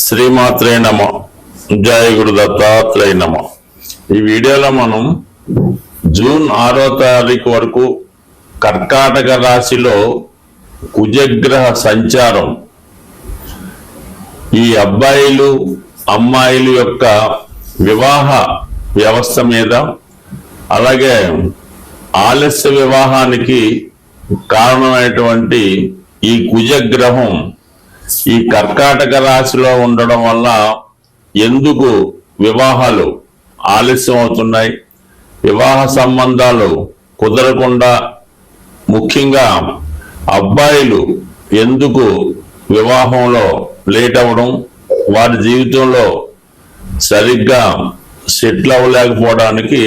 శ్రీమాత్రే నమ. జయ గురు దత్తాత్రేయ నమ. ఈ వీడియోలో మనం జూన్ 6వ తారీఖు వరకు కర్కాటక రాశిలో కుజగ్రహ సంచారం ఈ అబ్బాయిలు అమ్మాయిలు యొక్క వివాహ వ్యవస్థ మీద, అలాగే ఆలస్య వివాహానికి కారణమైనటువంటి ఈ కుజగ్రహం ఈ కర్కాటక రాశిలో ఉండడం వల్ల ఎందుకు వివాహాలు ఆలస్యం అవుతున్నాయి, వివాహ సంబంధాలు కుదరకుండా, ముఖ్యంగా అబ్బాయిలు ఎందుకు వివాహంలో లేట్ అవ్వడం, వారి జీవితంలో సరిగ్గా సెటిల్ అవ్వలేకపోవడానికి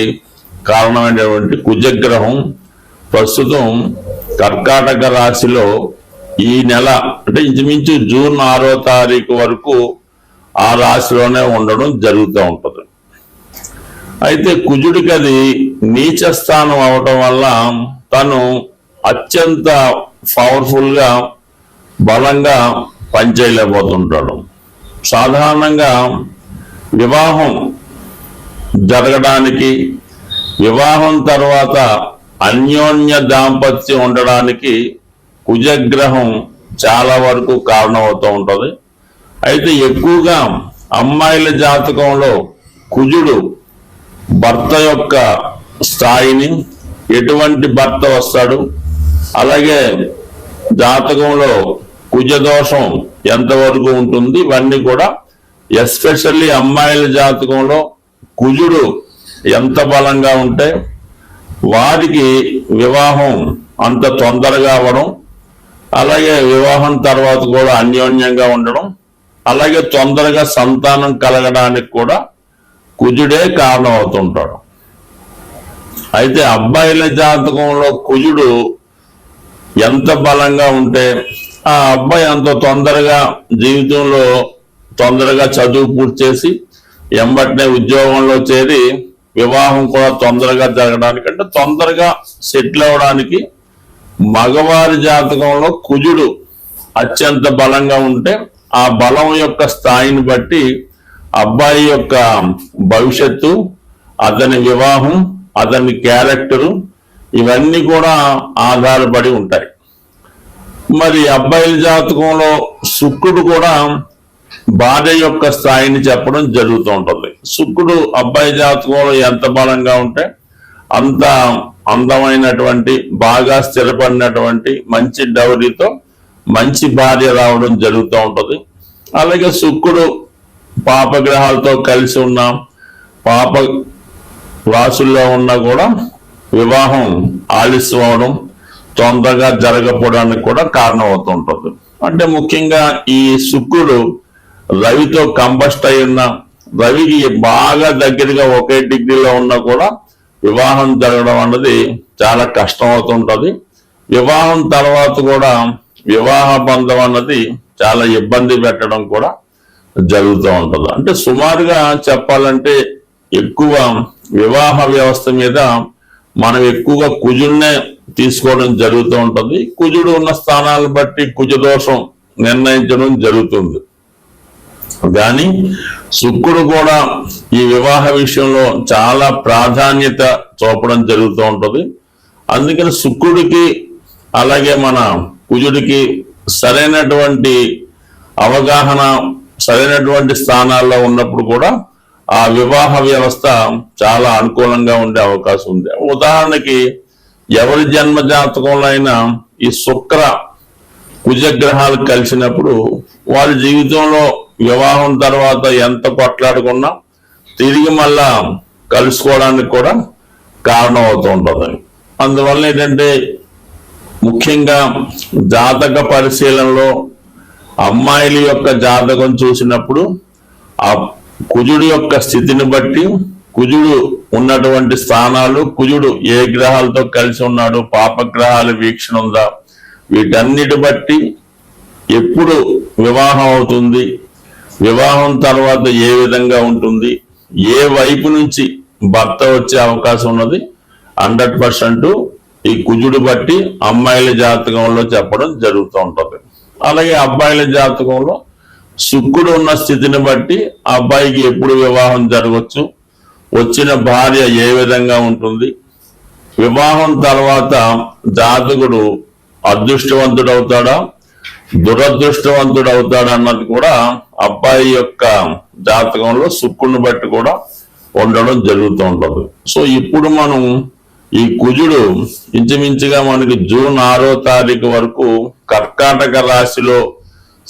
కారణమైనటువంటి కుజగ్రహం ప్రస్తుతం కర్కాటక రాశిలో ఈ నెల అంటే ఇంచుమించు జూన్ 6వ తారీఖు వరకు ఆ రాశిలోనే ఉండడం జరుగుతూ ఉంటుంది. అయితే కుజుడికి అది నీచ స్థానం అవటం వల్ల తను అత్యంత పవర్ఫుల్ గా బలంగా పనిచేయలేకపోతుంటాడు. సాధారణంగా వివాహం జరగడానికి, వివాహం తర్వాత అన్యోన్య దాంపత్యం ఉండడానికి కుజగ్రహం చాలా వరకు కారణమవుతూ ఉంటుంది. అయితే ఎక్కువగా అమ్మాయిల జాతకంలో కుజుడు భర్త యొక్క స్థాయిని, ఎటువంటి భర్త వస్తాడు, అలాగే జాతకంలో కుజదోషం ఎంతవరకు ఉంటుంది, ఇవన్నీ కూడా ఎస్పెషల్లీ అమ్మాయిల జాతకంలో కుజుడు ఎంత బలంగా ఉంటే వారికి వివాహం అంత తొందరగా అవ్వడం, అలాగే వివాహం తర్వాత కూడా అన్యోన్యంగా ఉండడం, అలాగే తొందరగా సంతానం కలగడానికి కూడా కుజుడే కారణం అవుతుంటాడు. అయితే అబ్బాయిల జాతకంలో కుజుడు ఎంత బలంగా ఉంటే ఆ అబ్బాయి అంత తొందరగా జీవితంలో తొందరగా చదువు పూర్తి చేసి ఎంబటినే ఉద్యోగంలో చేరి వివాహం కూడా తొందరగా జరగడానికి, అంటే తొందరగా సెటిల్ అవ్వడానికి మగవారి జాతకంలో కుజుడు అత్యంత బలంగా ఉంటే ఆ బలం యొక్క స్థాయిని బట్టి అబ్బాయి యొక్క భవిష్యత్తు, అతని వివాహం, అతని క్యారెక్టరు, ఇవన్నీ కూడా ఆధారపడి ఉంటాయి. మరి అబ్బాయిల జాతకంలో శుక్రుడు కూడా భార్య యొక్క స్థాయిని చెప్పడం జరుగుతూ ఉంటుంది. శుక్రుడు అబ్బాయి జాతకంలో ఎంత బలంగా ఉంటే అంత అందమైనటువంటి, బాగా స్థిరపడినటువంటి మంచి డౌరీతో మంచి భార్య రావడం జరుగుతూ ఉంటుంది. అలాగే శుక్రుడు పాపగ్రహాలతో కలిసి ఉన్న, పాప రాసుల్లో ఉన్నా కూడా వివాహం ఆలస్యం అవడం, తొందరగా జరగకపోవడానికి కూడా కారణం అవుతుంటుంది. అంటే ముఖ్యంగా ఈ శుక్రుడు రవితో కంబస్ట్ అయి ఉన్న, రవికి బాగా దగ్గరగా ఒకే డిగ్రీలో ఉన్నా కూడా వివాహం జరగడం అన్నది చాలా కష్టం అవుతుంటది. వివాహం తర్వాత కూడా వివాహ బంధం అన్నది చాలా ఇబ్బంది పెట్టడం కూడా జరుగుతూ ఉంటుంది. అంటే సుమారుగా చెప్పాలంటే ఎక్కువ వివాహ వ్యవస్థ మీద మనం ఎక్కువగా కుజుడినే తీసుకోవడం జరుగుతూ ఉంటుంది. కుజుడు ఉన్న స్థానాలను బట్టి కుజదోషం నిర్ణయించడం జరుగుతుంది. కానీ శుక్రుడు కూడా ఈ వివాహ విషయంలో చాలా ప్రాధాన్యత చూపడం జరుగుతూ ఉంటుంది. అందుకని శుక్రుడికి అలాగే మన కుజుడికి సరైనటువంటి అవగాహన, సరైనటువంటి స్థానాల్లో ఉన్నప్పుడు కూడా ఆ వివాహ వ్యవస్థ చాలా అనుకూలంగా ఉండే అవకాశం ఉంది. ఉదాహరణకి ఎవరి జన్మ జాతకంలో అయినా ఈ శుక్ర కుజగ్రహాలు కలిసినప్పుడు వారి జీవితంలో వివాహం తర్వాత ఎంత కొట్లాడుకున్నా తిరిగి మళ్ళా కలుసుకోవడానికి కూడా కారణం అవుతూ ఉంటుంది. అందువల్ల ఏంటంటే ముఖ్యంగా జాతక పరిశీలనలో అమ్మాయిల యొక్క జాతకం చూసినప్పుడు ఆ కుజుడు యొక్క స్థితిని బట్టి, కుజుడు ఉన్నటువంటి స్థానాలు, కుజుడు ఏ గ్రహాలతో కలిసి ఉన్నాడు, పాపగ్రహాల వీక్షణ ఉందా, వీటన్నిటి బట్టి ఎప్పుడు వివాహం అవుతుంది, వివాహం తర్వాత ఏ విధంగా ఉంటుంది, ఏ వైపు నుంచి భర్త వచ్చే అవకాశం ఉన్నది 100% ఈ కుజుడు బట్టి అమ్మాయిల జాతకంలో చెప్పడం జరుగుతూ ఉంటుంది. అలాగే అబ్బాయిల జాతకంలో శుక్రుడు ఉన్న స్థితిని బట్టి ఆ అబ్బాయికి ఎప్పుడు వివాహం జరగవచ్చు, వచ్చిన భార్య ఏ విధంగా ఉంటుంది, వివాహం తర్వాత జాతకుడు అదృష్టవంతుడు అవుతాడా దురదృష్టవంతుడు అవుతాడా అన్నది కూడా అబ్బాయి యొక్క జాతకంలో శుక్రుని బట్టి కూడా ఉండడం జరుగుతూ ఉంటుంది. సో ఇప్పుడు మనం ఈ కుజుడు ఇంచుమించుగా మనకి జూన్ 6వ తారీఖు వరకు కర్కాటక రాశిలో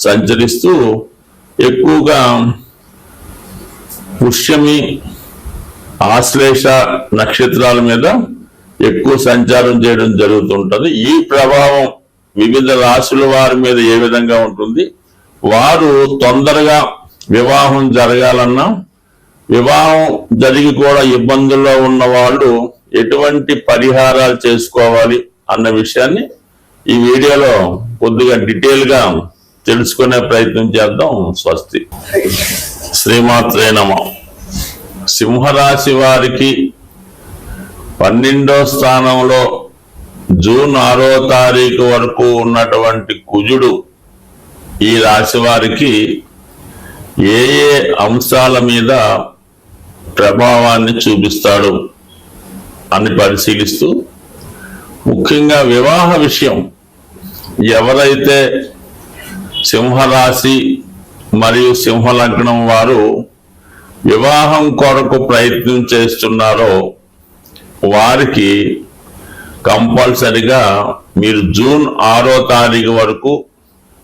సంచరిస్తూ ఎక్కువగా పుష్యమి ఆశ్లేష నక్షత్రాల మీద ఎక్కువ సంచారం చేయడం జరుగుతుంటది. ఈ ప్రభావం వివిధ రాశుల వారి మీద ఏ విధంగా ఉంటుంది, వారు తొందరగా వివాహం జరగాలన్నా వివాహం జరిగి కూడా ఇబ్బందుల్లో ఉన్న వాళ్ళు ఎటువంటి పరిహారాలు చేసుకోవాలి అన్న విషయాన్ని ఈ వీడియోలో కొద్దిగా డీటెయిల్ గా తెలుసుకునే ప్రయత్నం చేద్దాం. స్వస్తి. శ్రీమాత్రే నమః. సింహరాశి వారికి 12వ స్థానంలో జూన్ 6వ తారీఖు వరకు ఉన్నటువంటి కుజుడు ఈ రాశి వారికి ఏ ఏ అంశాల మీద ప్రభావాన్ని చూపిస్తాడు అని పరిశీలిస్తూ, ముఖ్యంగా వివాహ విషయం ఎవరైతే సింహరాశి మరియు సింహలగ్నం వారు వివాహం కొరకు ప్రయత్నం చేస్తున్నారో వారికి కంపల్సరిగా మీరు జూన్ 6వ తారీఖు వరకు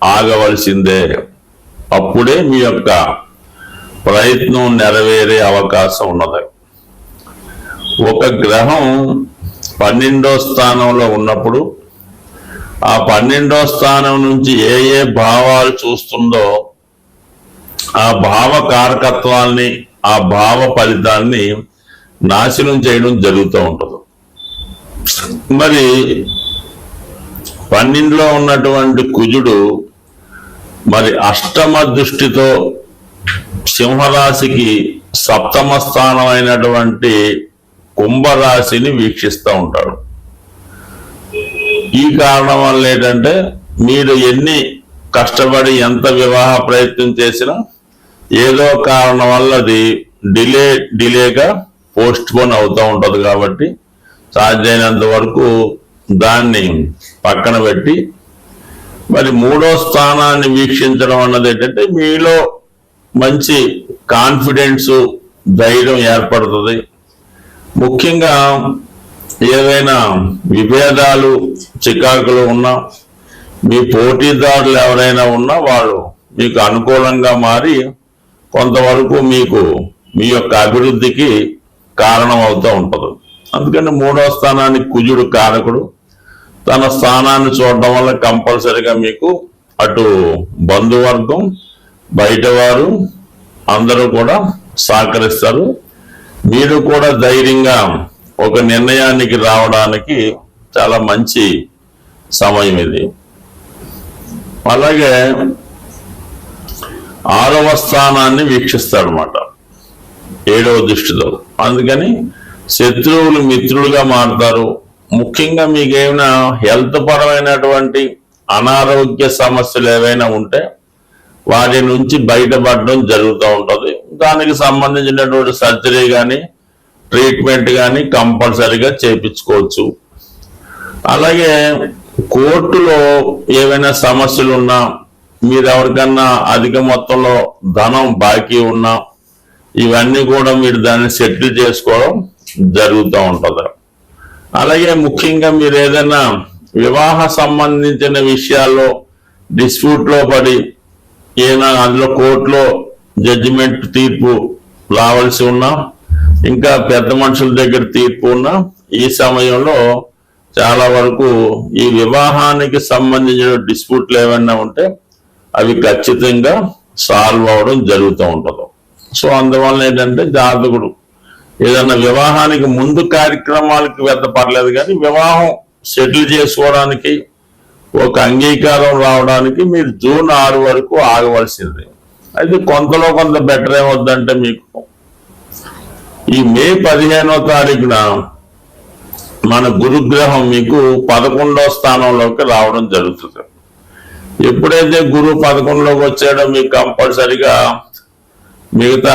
ఆగవలసిందే. అప్పుడే మీ యొక్క ప్రయత్నం నెరవేరే అవకాశం ఉన్నది. ఒక గ్రహం 12వ స్థానంలో ఉన్నప్పుడు ఆ 12వ స్థానం నుంచి ఏ ఏ భావాలు చూస్తుందో ఆ భావ కారకత్వాల్ని, ఆ భావ ఫలితాన్ని నాశనం చేయడం జరుగుతూ ఉంటుంది. మరి 12లో ఉన్నటువంటి కుజుడు మరి అష్టమ దృష్టితో సింహరాశికి సప్తమ స్థానం అయినటువంటి కుంభరాశిని వీక్షిస్తూ ఉంటాడు. ఈ కారణం వల్ల ఏంటంటే మీరు ఎన్ని కష్టపడి ఎంత వివాహ ప్రయత్నం చేసినా ఏదో కారణం వల్ల అది డిలేగా పోస్ట్ పోన్ అవుతూ ఉంటుంది. కాబట్టి సాధ్యమైనంత వరకు దాన్ని పక్కన పెట్టి మరి 3వ స్థానాన్ని వీక్షించడం అన్నది ఏంటంటే మీలో మంచి కాన్ఫిడెన్స్, ధైర్యం ఏర్పడుతుంది. ముఖ్యంగా ఏవైనా విభేదాలు, చికాకులు ఉన్నా, మీ పోటీదారులు ఎవరైనా ఉన్నా వాళ్ళు మీకు అనుకూలంగా మారి కొంతవరకు మీకు మీ యొక్క అభివృద్ధికి కారణం అవుతూ ఉంటుంది. అందుకని 3వ స్థానానికి కుజుడు కారకుడు. తన స్థానాన్ని చూడడం వల్ల కంపల్సరిగా మీకు అటు బంధువర్గం, బయటవారు అందరూ కూడా సహకరిస్తారు. మీరు కూడా ధైర్యంగా ఒక నిర్ణయానికి రావడానికి చాలా మంచి సమయం ఇది. అలాగే 6వ స్థానాన్ని వీక్షిస్తాడు అన్నమాట 7వ దృష్టితో. అందుకని శత్రువులు మిత్రులుగా మారుతారు. ముఖ్యంగా మీకు ఏమైనా హెల్త్ పరమైనటువంటి అనారోగ్య సమస్యలు ఏవైనా ఉంటే వాటి నుంచి బయటపడడం జరుగుతూ ఉంటుంది. దానికి సంబంధించినటువంటి సర్జరీ కానీ ట్రీట్మెంట్ కానీ కంపల్సరీగా చేయించుకోవచ్చు. అలాగే కోర్టులో ఏవైనా సమస్యలు ఉన్నా, మీరు ఎవరికన్నా అధిక మొత్తంలో ధనం బాకీ ఉన్నా ఇవన్నీ కూడా మీరు దాన్ని సెటిల్ చేసుకోవడం జరుగుతూ ఉంటుంది. అలాగే ముఖ్యంగా మీరు ఏదైనా వివాహ సంబంధించిన విషయాల్లో డిస్ప్యూట్లో పడి ఏదైనా అందులో కోర్టులో జడ్జిమెంట్ తీర్పు రావాల్సి ఉన్నా, ఇంకా పెద్ద మనుషుల దగ్గర తీర్పు ఉన్నా, ఈ సమయంలో చాలా వరకు ఈ వివాహానికి సంబంధించిన డిస్ప్యూట్లు ఏమైనా ఉంటే అవి ఖచ్చితంగా సాల్వ్ అవడం జరుగుతూ ఉంటుంది. సో అందువల్ల ఏంటంటే జాతకుడు ఏదన్నా వివాహానికి ముందు కార్యక్రమాలకి పర్లేదు, కానీ వివాహం సెటిల్ చేసుకోవడానికి ఒక అంగీకారం రావడానికి మీరు జూన్ 6 వరకు ఆగవలసింది. అయితే కొంతలో కొంత బెటర్ ఏమవుద్దంటే మీకు ఈ మే 15వ తారీఖున మన గురుగ్రహం మీకు 11వ స్థానంలోకి రావడం జరుగుతుంది. ఎప్పుడైతే గురువు 11లోకి వచ్చాడో మీకు కంపల్సరిగా మిగతా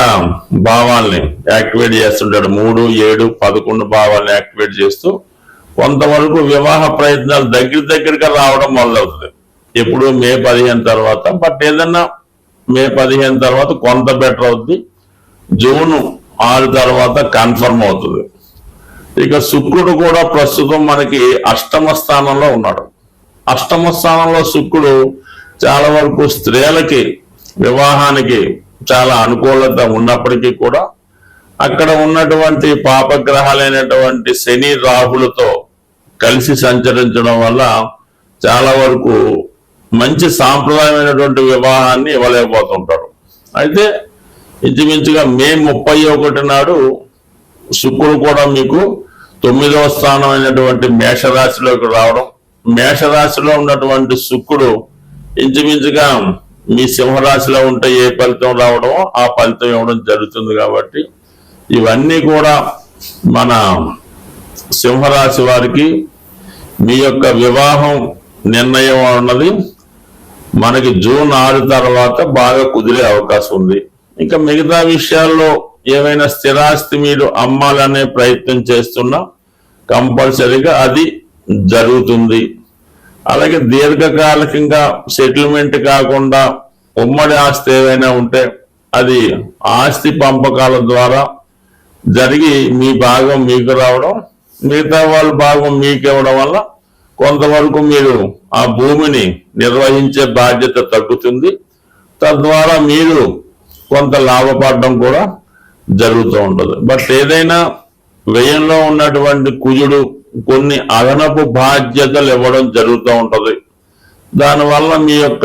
భావాల్ని యాక్టివేట్ చేస్తుంటాడు. 3, 7, 11 భావాల్ని యాక్టివేట్ చేస్తూ కొంతవరకు వివాహ ప్రయత్నాలు దగ్గరగా రావడం మొదలవుతుంది. ఎప్పుడు మే 15 తర్వాత. బట్ ఏదన్నా మే 15 తర్వాత కొంత బెటర్ అవుతుంది. జూన్ 6 తర్వాత కన్ఫర్మ్ అవుతుంది. ఇక శుక్రుడు కూడా ప్రస్తుతం మనకి అష్టమ స్థానంలో ఉన్నాడు. అష్టమ స్థానంలో శుక్రుడు చాలా వరకు స్త్రీలకి వివాహానికి చాలా అనుకూలత ఉన్నప్పటికీ కూడా అక్కడ ఉన్నటువంటి పాపగ్రహాలైనటువంటి శని రాహులతో కలిసి సంచరించడం వల్ల చాలా వరకు మంచి సాంప్రదాయమైనటువంటి వివాహాన్ని ఇవ్వలేకపోతుంటారు. అయితే ఇంచుమించుగా మే 31 నాడు శుక్రుడు కూడా మీకు 9వ స్థానం అయినటువంటి మేషరాశిలోకి రావడం, మేషరాశిలో ఉన్నటువంటి శుక్రుడు ఇంచుమించుగా మీ సింహరాశిలో ఉంటే ఏ ఫలితం రావడమో ఆ ఫలితం ఇవ్వడం జరుగుతుంది. కాబట్టి ఇవన్నీ కూడా మన సింహరాశి వారికి మీ యొక్క వివాహం నిర్ణయం అన్నది మనకి జూన్ 6 తర్వాత బాగా కుదిరే అవకాశం ఉంది. ఇంకా మిగతా విషయాల్లో ఏమైనా స్థిరాస్తి మీరు అమ్మాలనే ప్రయత్నం చేస్తున్నా కంపల్సరీగా అది జరుగుతుంది. అలాగే దీర్ఘకాలికంగా సెటిల్మెంట్ కాకుండా ఉమ్మడి ఆస్తి ఏవైనా ఉంటే అది ఆస్తి పంపకాల ద్వారా జరిగి మీ భాగం మీకు రావడం, మిగతా వాళ్ళ భాగం మీకు ఇవ్వడం వల్ల కొంతవరకు మీరు ఆ భూమిని నిర్వహించే బాధ్యత తగ్గుతుంది. తద్వారా మీరు కొంత లాభపడడం కూడా జరుగుతూ ఉంటుంది. బట్ ఏదైనా వ్యయంలో ఉన్నటువంటి కుజుడు కొన్ని అదనపు బాధ్యతలు ఇవ్వడం జరుగుతూ ఉంటది. దానివల్ల మీ యొక్క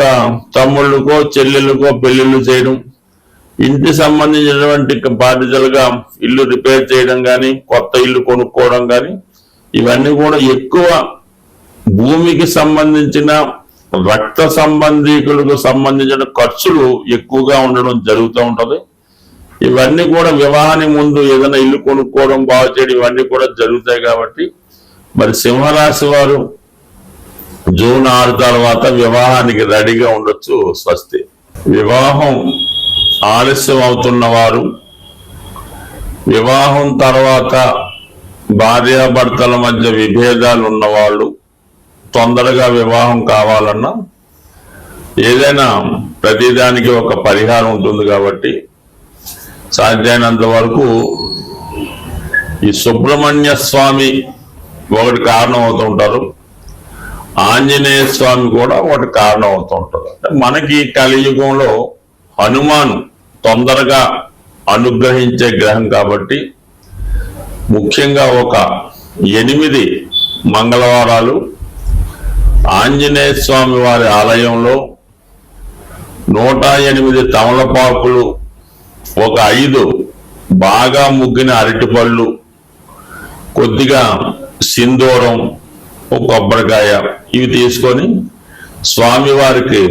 తమ్ముళ్ళకో చెల్లెళ్ళకో పెళ్లిళ్ళు చేయడం, ఇంటి సంబంధించినటువంటి బాధ్యతలుగా ఇల్లు రిపేర్ చేయడం కానీ, కొత్త ఇల్లు కొనుక్కోవడం కానీ, ఇవన్నీ కూడా ఎక్కువ భూమికి సంబంధించిన రక్త సంబంధికులకు సంబంధించిన ఖర్చులు ఎక్కువగా ఉండడం జరుగుతూ ఉంటది. ఇవన్నీ కూడా వివాహానికి ముందు ఏదైనా ఇల్లు కొనుక్కోవడం, బాగు చేయడం ఇవన్నీ కూడా జరుగుతాయి. కాబట్టి మరి సింహరాశి వారు జూన్ 6 తర్వాత వివాహానికి రెడీగా ఉండొచ్చు. స్వస్తి. వివాహం ఆలస్యం అవుతున్న వారు, వివాహం తర్వాత భార్యాభర్తల మధ్య విభేదాలు ఉన్నవాళ్ళు, తొందరగా వివాహం కావాలన్నా ఏదైనా ప్రతిదానికి ఒక పరిహారం ఉంటుంది. కాబట్టి సాధ్యమైనంత వరకు ఈ సుబ్రహ్మణ్య స్వామి ఒకటి కారణం అవుతుంటారు, ఆంజనేయ స్వామి కూడా ఒకటి కారణం అవుతూ ఉంటారు. అంటే మనకి కలియుగంలో హనుమాన్ తొందరగా అనుగ్రహించే గ్రహం కాబట్టి ముఖ్యంగా ఒక 8 మంగళవారాలు ఆంజనేయ స్వామి వారి ఆలయంలో 108 తమలపాకులు, ఒక 5 బాగా ముగ్గిన అరటిపళ్ళు, కొద్దిగా సింధూరం, ఒక కొబ్బరికాయ ఇవి తీసుకొని స్వామివారికి